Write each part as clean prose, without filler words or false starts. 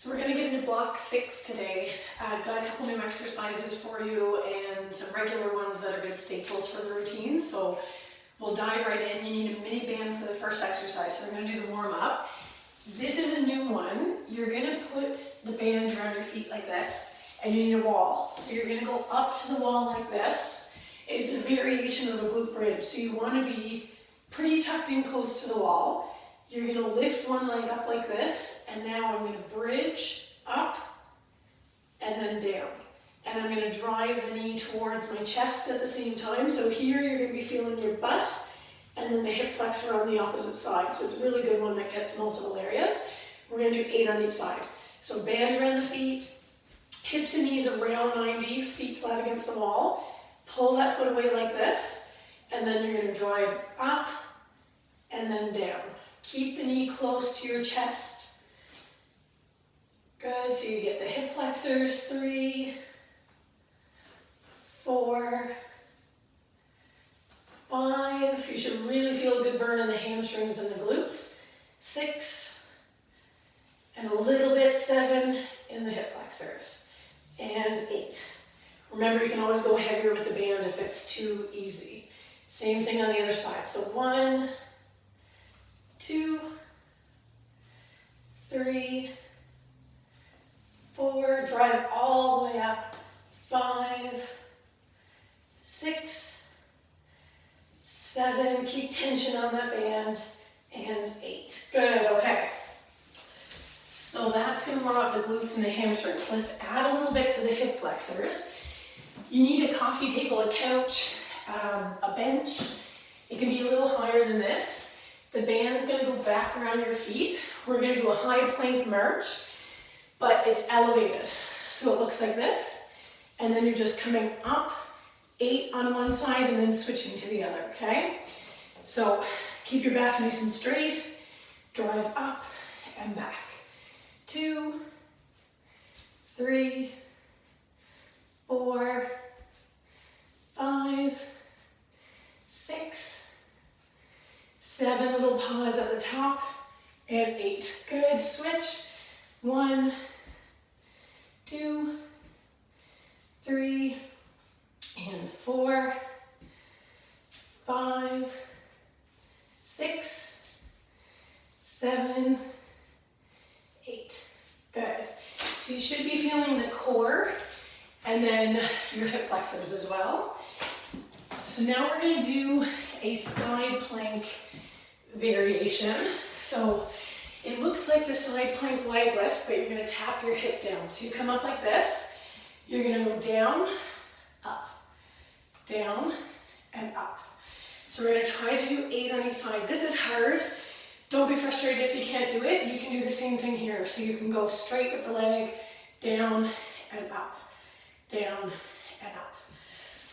So we're going to get into block 6 today. I've got a couple new exercises for you and some regular ones that are good staples for the routine. So we'll dive right in. You need a mini band for the first exercise. So we're going to do the warm up. This is a new one. You're going to put the band around your feet like this, and you need a wall. So you're going to go up to the wall like this. It's a variation of a glute bridge. So you want to be pretty tucked in close to the wall. You're going to lift one leg up like this, and now I'm going to bridge up and then down. And I'm going to drive the knee towards my chest at the same time. So here you're going to be feeling your butt, and then the hip flexor on the opposite side. So it's a really good one that gets multiple areas. We're going to do 8 on each side. So band around the feet, hips and knees around 90, feet flat against the wall. Pull that foot away like this, and then you're going to drive up and then down. Keep the knee close to your chest. Good, so you get the hip flexors. 3, 4, 5. You should really feel a good burn in the hamstrings and the glutes. 6, and a little bit 7 in the hip flexors. And 8. Remember, you can always go heavier with the band if it's too easy. Same thing on the other side. So 1, 2, 3, 4, drive all the way up, 5, 6, 7, keep tension on that band, and 8. Good, okay. So that's going to warm up the glutes and the hamstrings. Let's add a little bit to the hip flexors. You need a coffee table, a couch, a bench. It can be a little higher than this. The band's going to go back around your feet. We're going to do a high plank march, but it's elevated. So it looks like this. And then you're just coming up, 8 on one side and then switching to the other, okay? So keep your back nice and straight. Drive up and back. 2, 3, 4, 5, 6, 7, little pause at the top, and 8. Good, switch. 1, 2, 3, and 4, 5, 6, 7, 8. Good. So you should be feeling the core and then your hip flexors as well. So now we're going to do a side plank variation. So it looks like the side plank leg lift, but you're going to tap your hip down. So you come up like this. You're going to go down, and up. So we're going to try to do 8 on each side. This is hard. Don't be frustrated if you can't do it. You can do the same thing here. So you can go straight with the leg, down and up, down and up.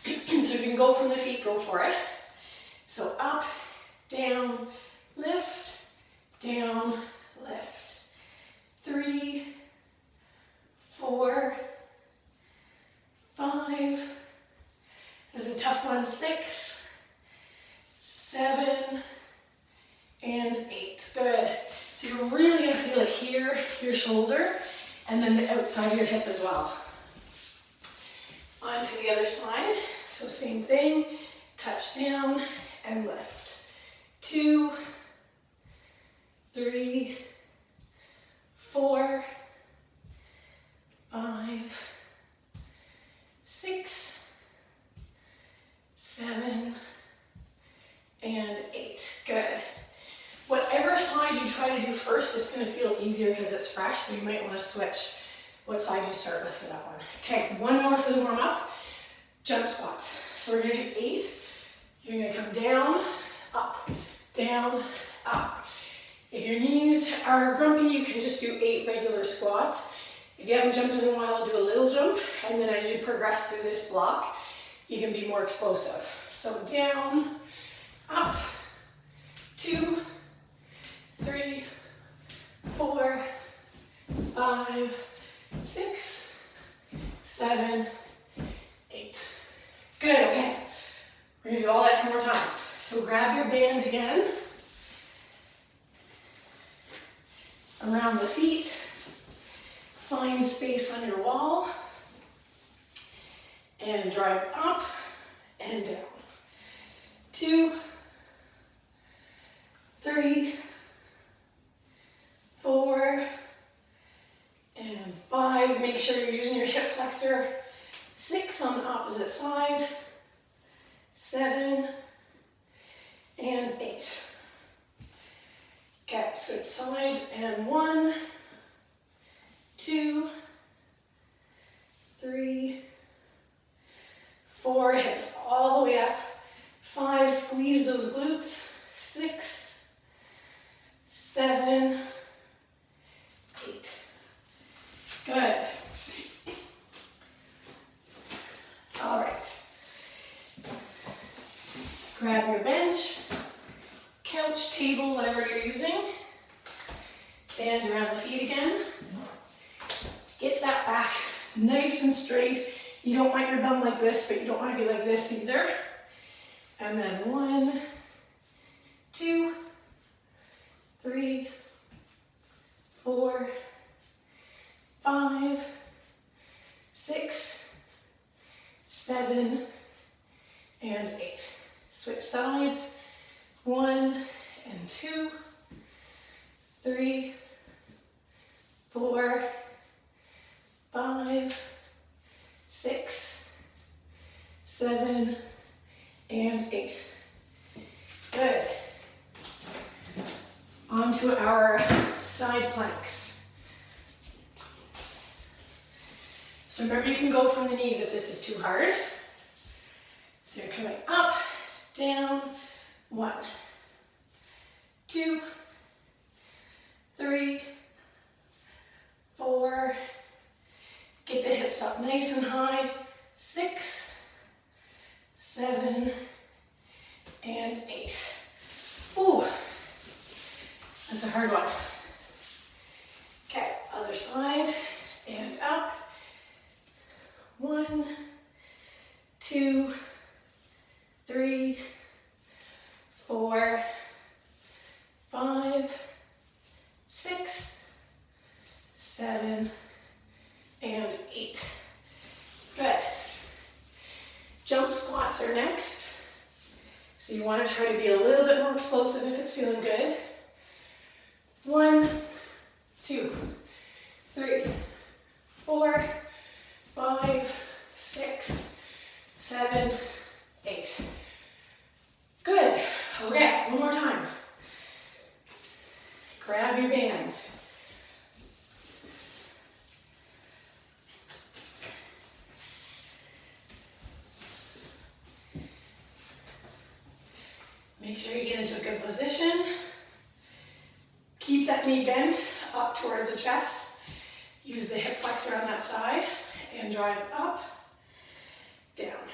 So if you can go from the feet, go for it. So up, down, lift, down, lift. 3, 4, 5. This is a tough one. 6, 7, and 8. Good. So you're really going to feel it here, your shoulder, and then the outside of your hip as well. On to the other side. So same thing. Touch down and lift. 2, 3, 4, 5, 6, 7, and 8. Good. Whatever side you try to do first, it's going to feel easier because it's fresh, so you might want to switch what side you start with for that one. Okay, one more for the warm up. Jump squats. So we're going to do 8. You're going to come down, up, down, up. If your knees are grumpy, you can just do 8 regular squats. If you haven't jumped in a while, do a little jump, and then as you progress through this block, you can be more explosive. So down, up, 2, 3, 4, 5, 6, 7, 8. Good, okay. We're going to do all that 2 more times. So grab your band again. Around the feet. find space on your wall. And drive up and down. 2, 3, 4, and 5. Make sure you're using your hip flexor. 6 on the opposite side. 7 and 8. Okay, switch sides, and 1, 2, 3, 4, hips all the way up. 5, squeeze those glutes. 6, 7, 8. Good. All right. Grab your bench, couch, table, whatever you're using. Band around the feet again. Get that back nice and straight. You don't want your bum like this, but you don't want to be like this either. And then 1, 2, 3, 4, 5, 6, 7, and 8. Switch sides. 1 and 2, 3, 4, 5, 6, 7, and 8. Good. On to our side planks. So remember, you can go from the knees if this is too hard. So you're coming up, down, 1, 2, 3, 4, get the hips up nice and high, 6, 7, and 8. Ooh, that's a hard one. Okay, other side, and up. 1, 2, 3, 4, 5, 6, 7, and 8. Good. Jump squats are next. So you want to try to be a little bit more explosive if it's feeling good. 1, 2, 3, 4, 5, 6, 7, 8. Good. Okay, one more time. Grab your band. Make sure you get into a good position. Keep that knee bent up towards the chest. Use the hip flexor on that side and drive up, down.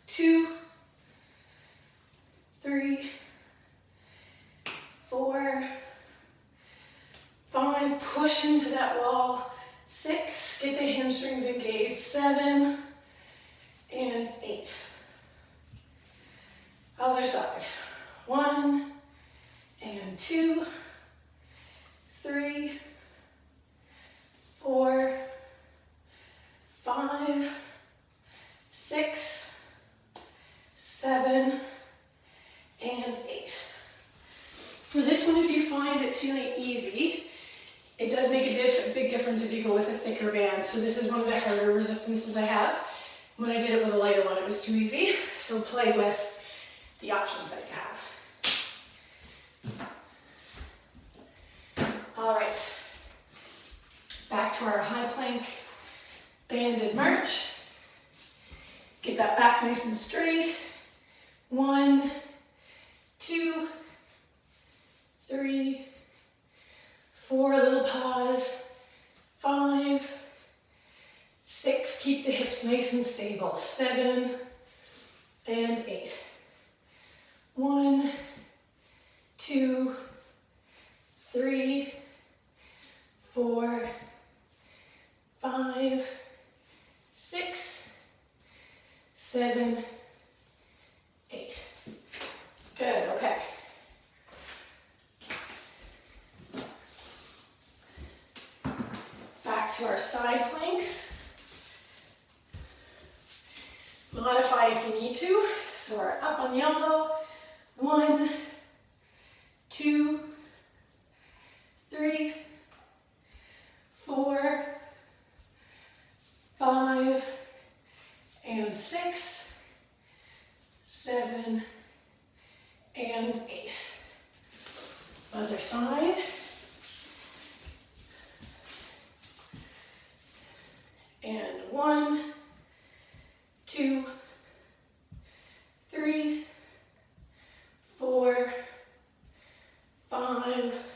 2, 3, 4, 5, push into that wall. 6, get the hamstrings engaged. 7, and 8. Other side. 1, and 2, 3, 4, 5, 6, 7, and 8. For this one, if you find it's feeling easy, it does make a big difference if you go with a thicker band. So this is one of the harder resistances I have. When I did it with a lighter one, it was too easy. So play with the options that you have. All right, back to our high plank banded march. Get that back nice and straight. 1, 2, 3, 4, little pause. 5, 6, keep the hips nice and stable. 7, and 8. 1, 2, 3, 4, 5, 6, 7, 8. Good, okay. Back to our side planks. Modify if you need to. So we're up on the elbow. 1, 2, 3, 4, 5, and 6, 7, and 8. Other side. And 1, 2, 3, 4, 5,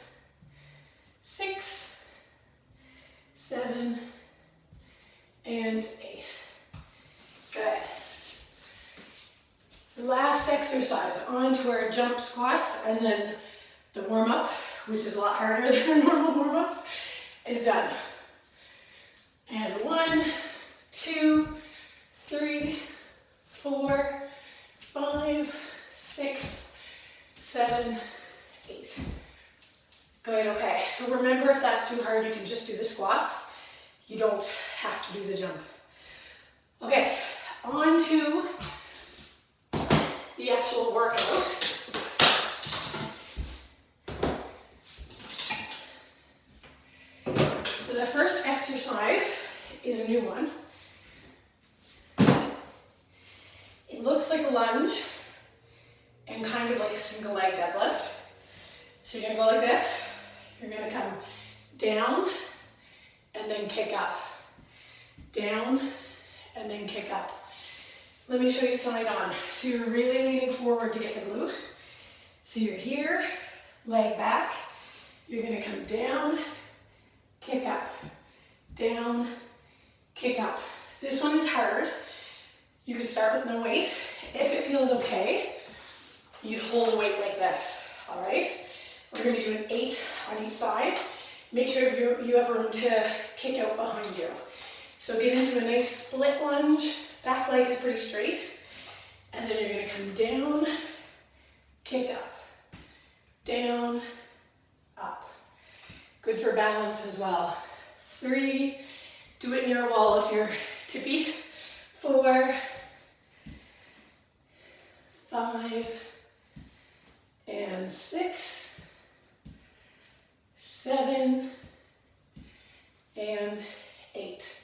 6, 7, and 8. Good. Last exercise, on to our jump squats, and then the warm-up, which is a lot harder than normal warm-ups, is done. And 1, 2, 3, 4, 5, 6, 7, 8. Good, okay. So remember, if that's too hard, you can just do the squats. You don't have to do the jump. Okay, on to the actual workout. So the first exercise is a new one. It looks like a lunge and kind of like a single leg deadlift. So you're gonna go like this. You're gonna come down and then kick up. Down and then kick up. Let me show you side on. So you're really leaning forward to get the glute. So you're here, leg back. You're gonna come down, kick up, down, kick up. This one is hard. You can start with no weight. If it feels okay, you'd hold the weight like this, all right? We're gonna be doing 8 on each side. Make sure you have room to kick out behind you. So get into a nice split lunge. Back leg is pretty straight. And then you're gonna come down, kick up, down, up. Good for balance as well. 3, do it near a wall if you're tippy. 4, 5, and 6, 7, and 8.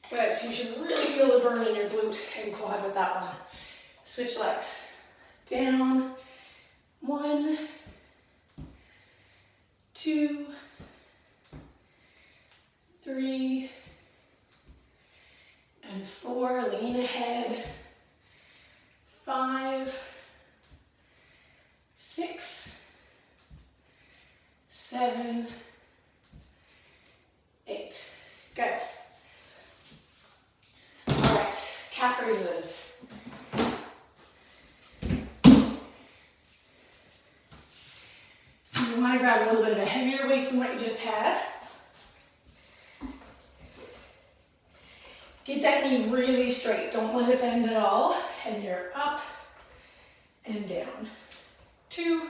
Good, so you should really feel the burn in your glute and quad with that one. Switch legs. Down, 1, 2, 3, and 4, lean ahead. 5, 6, 7, 8. Good. All right, calf raises. So you want to grab a little bit of a heavier weight than what you just had. Get that knee really straight. Don't let it bend at all. And you're up and down. 2,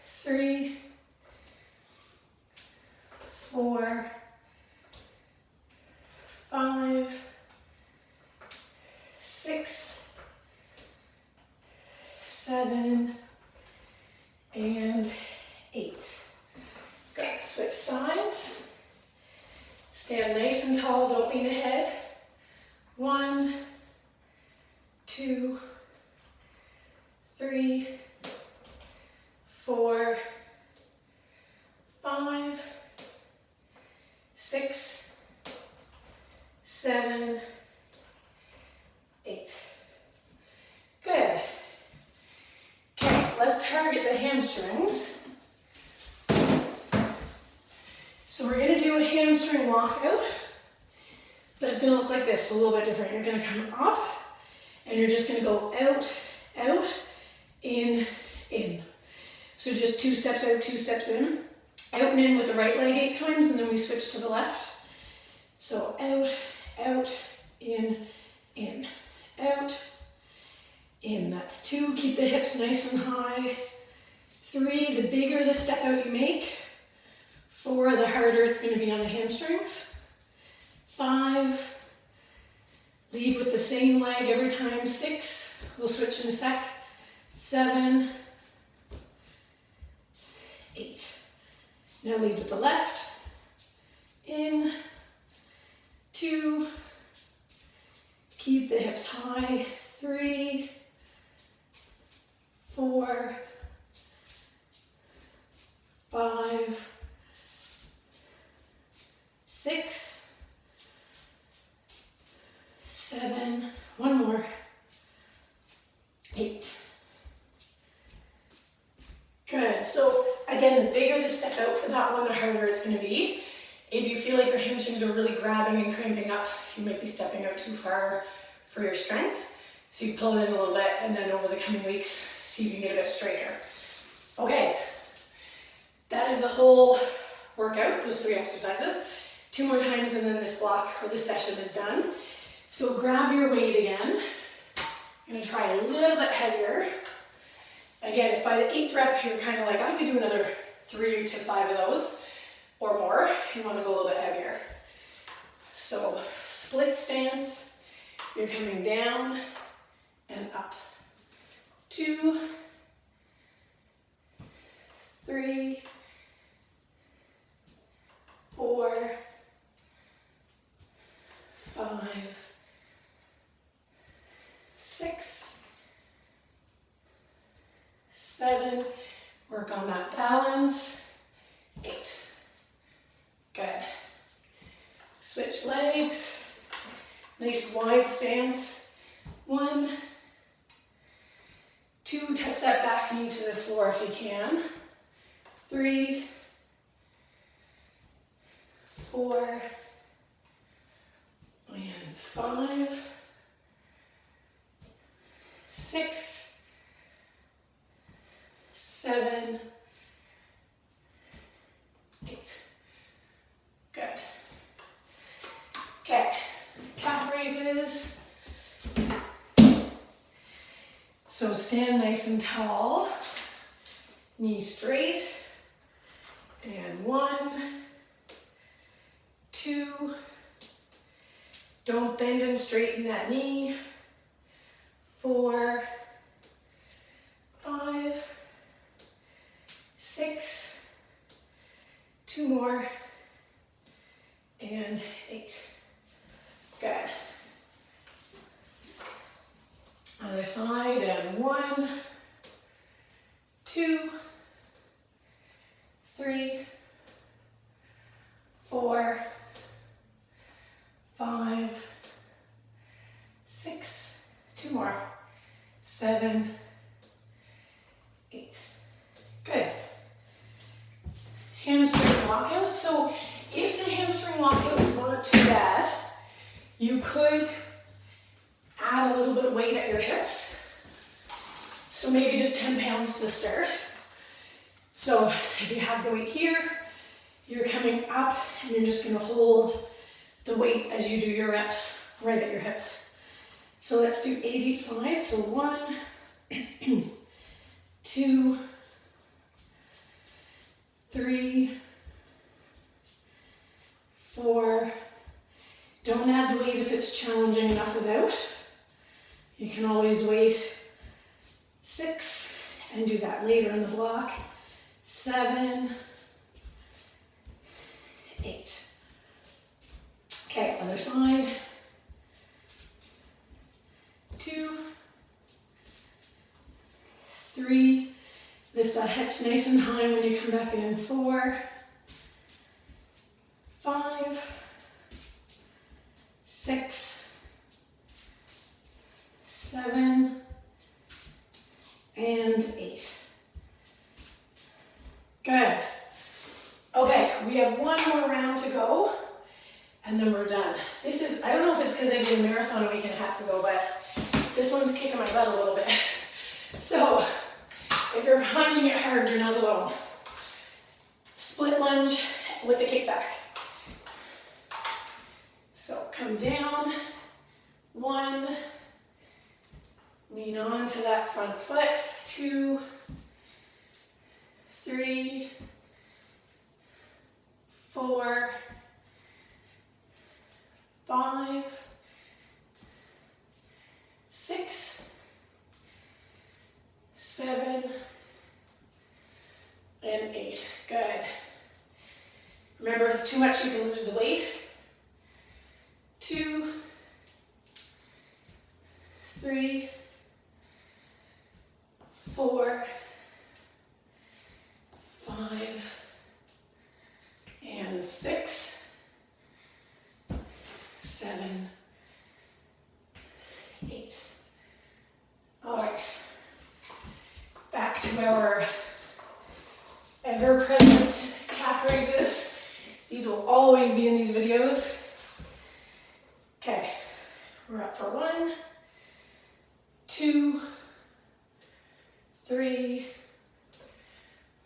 3, 4, 5, 6, 7, and 8. Good. Switch sides. Stand nice and tall, don't lean ahead. 1, 2, 3, 4, 5, 6, 7, 8. Good. Okay, let's target the hamstrings. So we're going to do a hamstring lockout, but it's going to look like this, a little bit different. You're going to come up, and you're just going to go out, out, in, in. So just 2 steps out, 2 steps in. Out and in with the right leg 8 times, and then we switch to the left. So out, out, in, out, in. That's 2. Keep the hips nice and high. 3, the bigger the step out you make. 4, the harder it's going to be on the hamstrings. 5, lead with the same leg every time. 6, we'll switch in a sec. 7, 8. Now lead with the left. In, 2, keep the hips high. 3, 4, 5, 6, 7, one more, 8. Good. So again, the bigger the step out for that one, the harder it's going to be. If you feel like your hamstrings are really grabbing and cramping up, you might be stepping out too far for your strength. So you pull it in a little bit, and then over the coming weeks, see if you can get a bit straighter. Okay, that is the whole workout, those 3 exercises. 2 more times and then this block or this session is done. So grab your weight again. I'm going to try a little bit heavier. Again, if by the 8th rep you're kind of like, I could do another 3 to 5 of those or more, you want to go a little bit heavier. So split stance, you're coming down and up. 2, 3, 4, 5, 6, 7, work on that balance. 8. Good. Switch legs. Nice wide stance. 1, 2, touch that back knee to the floor if you can. 3, 4, and 5, 6, 7, 8. Good. Okay, calf raises. So stand nice and tall, knees straight, and 1, 2, don't bend and straighten that knee. 4, 5, 6, 2 more, and 8. Good. Other side, and 1, 2, 3, 4, 5, 6, 2 more, 7, 8. Good. Hamstring walkout. So if the hamstring walkouts weren't too bad, you could add a little bit of weight at your hips. So maybe just 10 pounds to start. So if you have the weight here, you're coming up and you're just going to hold the weight as you do your reps right at your hip. So let's do 8 each side. So 1, 2, 3, 4. Don't add the weight if it's challenging enough without. You can always wait. 6, and do that later in the block. 7, 8. Okay, other side. 2, 3. Lift the hips nice and high when you come back in. 4, 5, 6, 7, and 8. Good. Okay, we have 1 more round to go, and then we're done. This is, I don't know if it's because I did a marathon a week and a half ago, but this one's kicking my butt a little bit. So, if you're finding it hard, you're not alone. Split lunge with the kickback. So, come down. 1, lean on to that front foot. 2, 3, 4, 5, 6, 7, and 8. Good. Remember, if it's too much, you can lose the weight. 2, 3, 4, 5, and 6, 7, 8. All right. Back to our ever-present calf raises. These will always be in these videos. Okay, we're up for 1, 2, 3,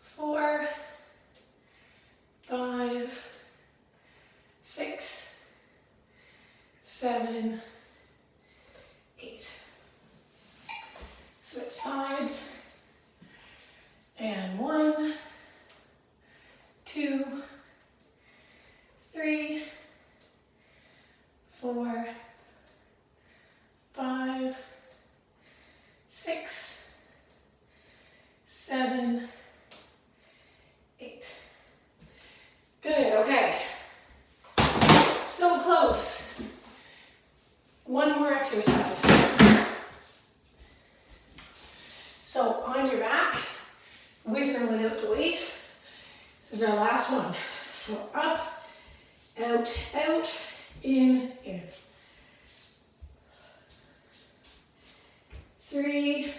4, 5, 6, 7, 8. Switch sides. And 1, 2, 3, 4, 5, 6, 7, 8. Good, okay. So close. One more exercise. So on your back, with or without the weight, this is our last one. So up, out, in. 3,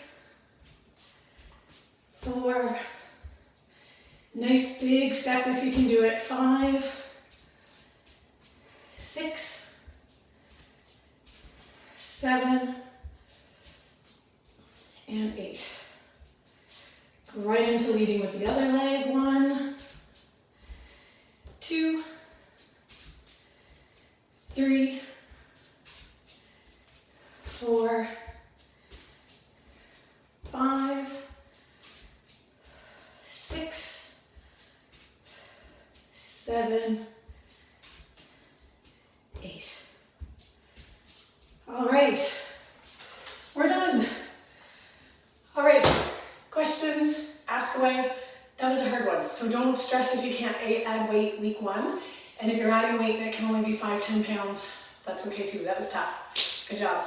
4, nice big step if you can do it. 5, 6, 7, and 8. Go right into leading with the other leg. 1, 2, 3, 4, 5, 6, 7, 8. All right, we're done. All right, questions, ask away. That was a hard one, so don't stress if you can't add weight week 1. And if you're adding weight and it can only be 5-10 pounds, that's okay too. That was tough. Good job.